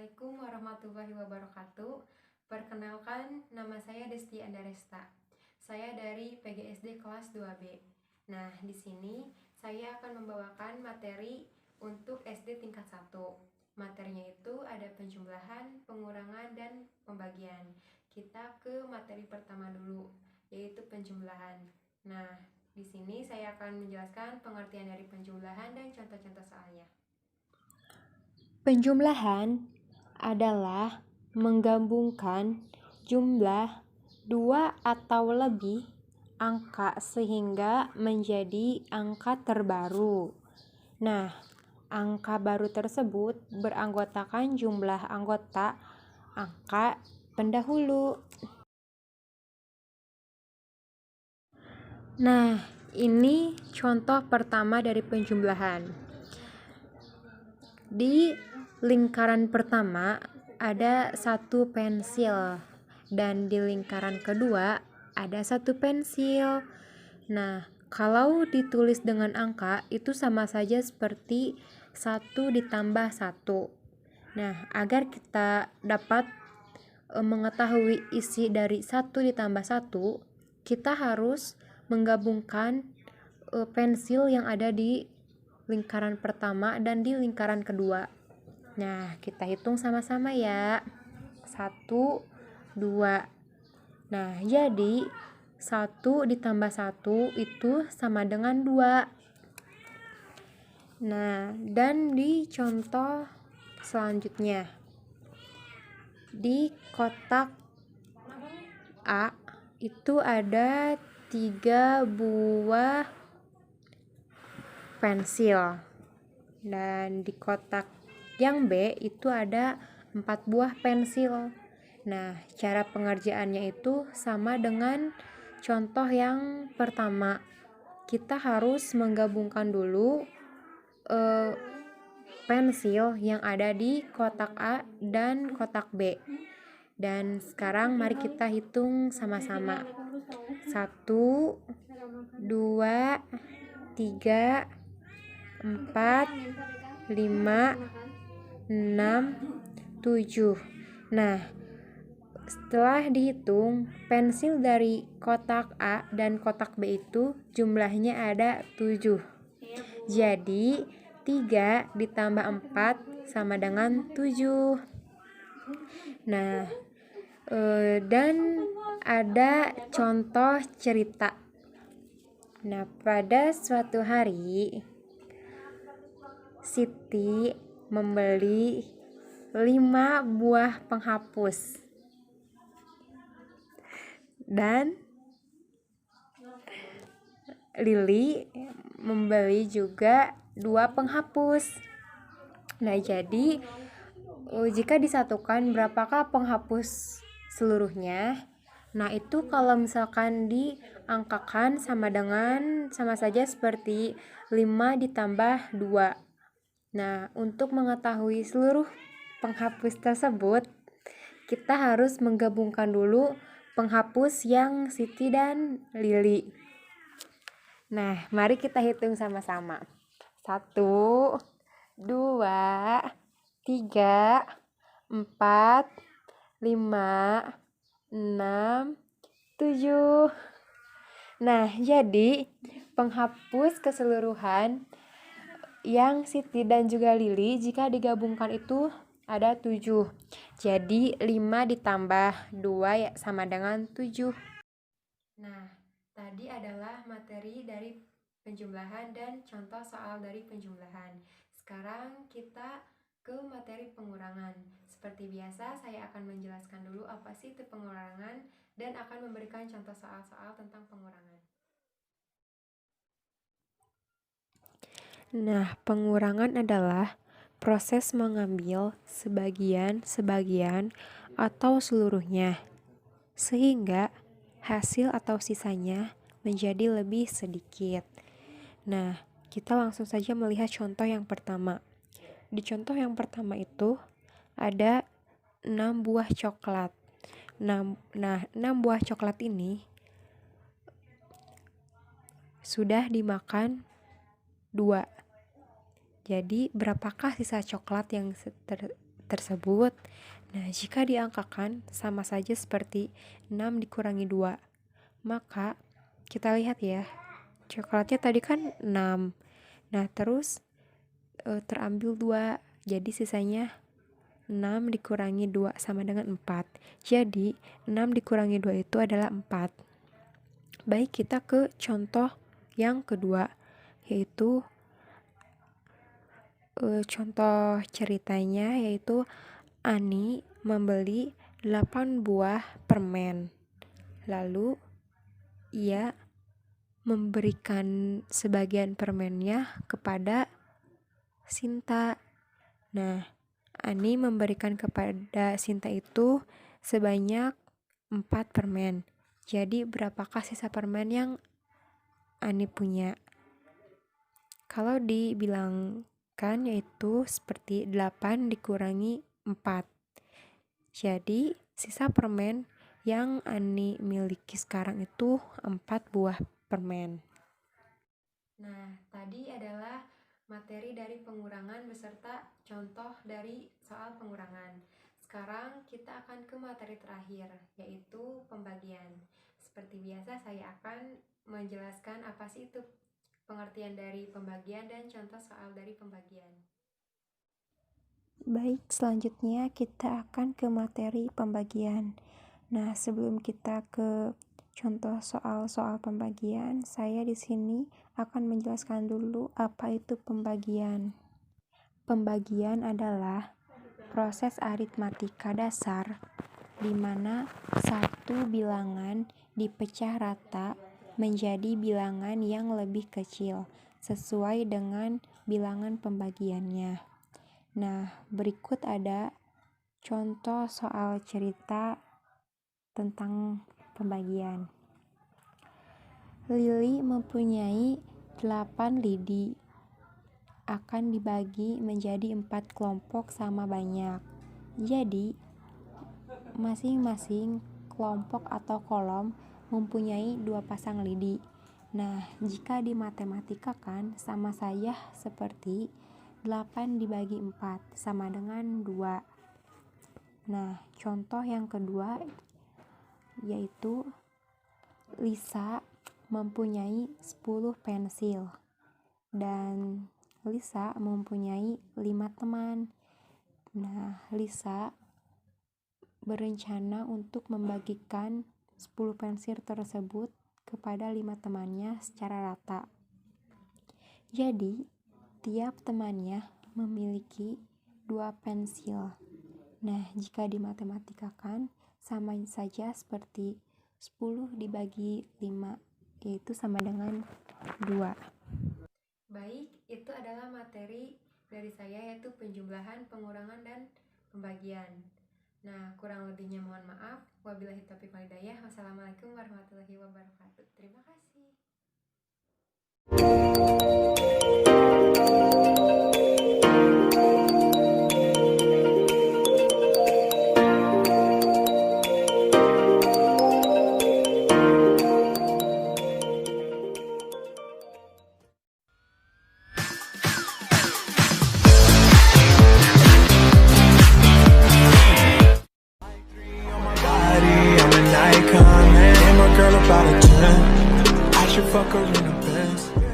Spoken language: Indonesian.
Assalamualaikum warahmatullahi wabarakatuh. Perkenalkan, nama saya Desti Andaresta. Saya dari PGSD kelas 2B. Nah, di sini saya akan membawakan materi untuk SD tingkat 1. Materinya itu ada penjumlahan, pengurangan, dan pembagian. Kita ke materi pertama dulu, yaitu penjumlahan. Nah, di sini saya akan menjelaskan pengertian dari penjumlahan dan contoh-contoh soalnya. Penjumlahan adalah menggabungkan jumlah dua atau lebih angka sehingga menjadi angka terbaru. Nah, angka baru tersebut beranggotakan jumlah anggota angka pendahulu. Nah, ini contoh pertama dari penjumlahan. Di lingkaran pertama ada satu pensil dan di lingkaran kedua ada satu pensil. Nah, kalau ditulis dengan angka itu sama saja seperti 1 ditambah 1. Nah, agar kita dapat mengetahui isi dari 1 ditambah 1, kita harus menggabungkan pensil yang ada di lingkaran pertama dan di lingkaran kedua. Nah, kita hitung sama-sama ya. 1, 2. Nah, jadi 1 ditambah 1 itu sama dengan 2. Nah, dan di contoh selanjutnya, di kotak A itu ada 3 buah pensil. Dan di kotak yang B itu ada 4 buah pensil. Nah, cara pengerjaannya itu sama dengan contoh yang pertama. Kita harus menggabungkan dulu pensil yang ada di kotak A dan kotak B. Dan sekarang mari kita hitung sama-sama. 1, 2, 3, 4, 5, 6, 7. Nah, setelah dihitung, pensil dari kotak A dan kotak B itu jumlahnya ada 7. Jadi 3 ditambah 4 sama dengan 7. Nah, dan ada contoh cerita. Nah, pada suatu hari Siti membeli 5 buah penghapus dan Lili membeli juga 2 penghapus. Nah, jadi jika disatukan berapakah penghapus seluruhnya? Nah, itu kalau misalkan diangkakan sama saja seperti 5 ditambah 2. Nah, untuk mengetahui seluruh penghapus tersebut, kita harus menggabungkan dulu penghapus yang Siti dan Lili. Nah, mari kita hitung sama-sama. 1, 2, 3, 4, 5, 6, 7. Nah, jadi penghapus keseluruhan yang Siti dan juga Lili jika digabungkan itu ada 7. Jadi 5 ditambah 2 ya sama dengan 7. Nah, tadi adalah materi dari penjumlahan dan contoh soal dari penjumlahan. Sekarang kita ke materi pengurangan. Seperti biasa, saya akan menjelaskan dulu apa sih itu pengurangan dan akan memberikan contoh soal-soal tentang pengurangan. Nah, pengurangan adalah proses mengambil sebagian atau seluruhnya, sehingga hasil atau sisanya menjadi lebih sedikit. Nah, kita langsung saja melihat contoh yang pertama. Di contoh yang pertama itu ada 6 buah coklat. Nah, 6 buah coklat ini sudah dimakan 2. Jadi, berapakah sisa coklat yang tersebut. Nah, jika diangkakan sama saja seperti 6 dikurangi 2. Maka kita lihat ya, coklatnya tadi kan 6. Nah, terus terambil 2. Jadi sisanya 6 dikurangi 2 sama dengan 4. Jadi 6 dikurangi 2 itu adalah 4. Baik, kita ke contoh yang kedua, yaitu contoh ceritanya yaitu Ani membeli 8 buah permen. Lalu ia memberikan sebagian permennya kepada Sinta. Nah, Ani memberikan kepada Sinta itu sebanyak 4 permen. Jadi berapakah sisa permen yang Ani punya? Kalau dibilangkan yaitu seperti 8 dikurangi 4. Jadi sisa permen yang Ani miliki sekarang itu 4 buah permen. Nah, tadi adalah materi dari pengurangan beserta contoh dari soal pengurangan. Sekarang kita akan ke materi terakhir, yaitu pembagian. Seperti biasa, saya akan menjelaskan apa sih itu pengertian dari pembagian dan contoh soal dari pembagian. Baik, selanjutnya kita akan ke materi pembagian. Nah, sebelum kita ke contoh soal-soal pembagian, saya di sini akan menjelaskan dulu apa itu pembagian. Pembagian adalah proses aritmatika dasar di mana satu bilangan dipecah rata menjadi bilangan yang lebih kecil sesuai dengan bilangan pembagiannya. Nah, berikut ada contoh soal cerita tentang pembagian. Lili mempunyai 8 lidi. Akan dibagi menjadi 4 kelompok sama banyak. Jadi, masing-masing kelompok atau kolom mempunyai 2 pasang lidi. Nah, jika dimatematika-kan sama saja seperti 8 dibagi 4 sama dengan 2. Nah, contoh yang kedua yaitu Lisa mempunyai 10 pensil dan Lisa mempunyai 5 teman. Nah, Lisa berencana untuk membagikan 10 pensil tersebut kepada 5 temannya secara rata. Jadi, tiap temannya memiliki 2 pensil. Nah, jika dimatematika-kan sama saja seperti 10 dibagi 5, yaitu sama dengan 2. Baik, itu adalah materi dari saya yaitu penjumlahan, pengurangan, dan pembagian. Nah, kurang lebihnya mohon maaf. Wabillahi taufiq wal hidayah. Wassalamualaikum warahmatullahi wabarakatuh. Terima kasih. I'm an icon, man. I'm a girl about a 10. I should fuck her in the Benz.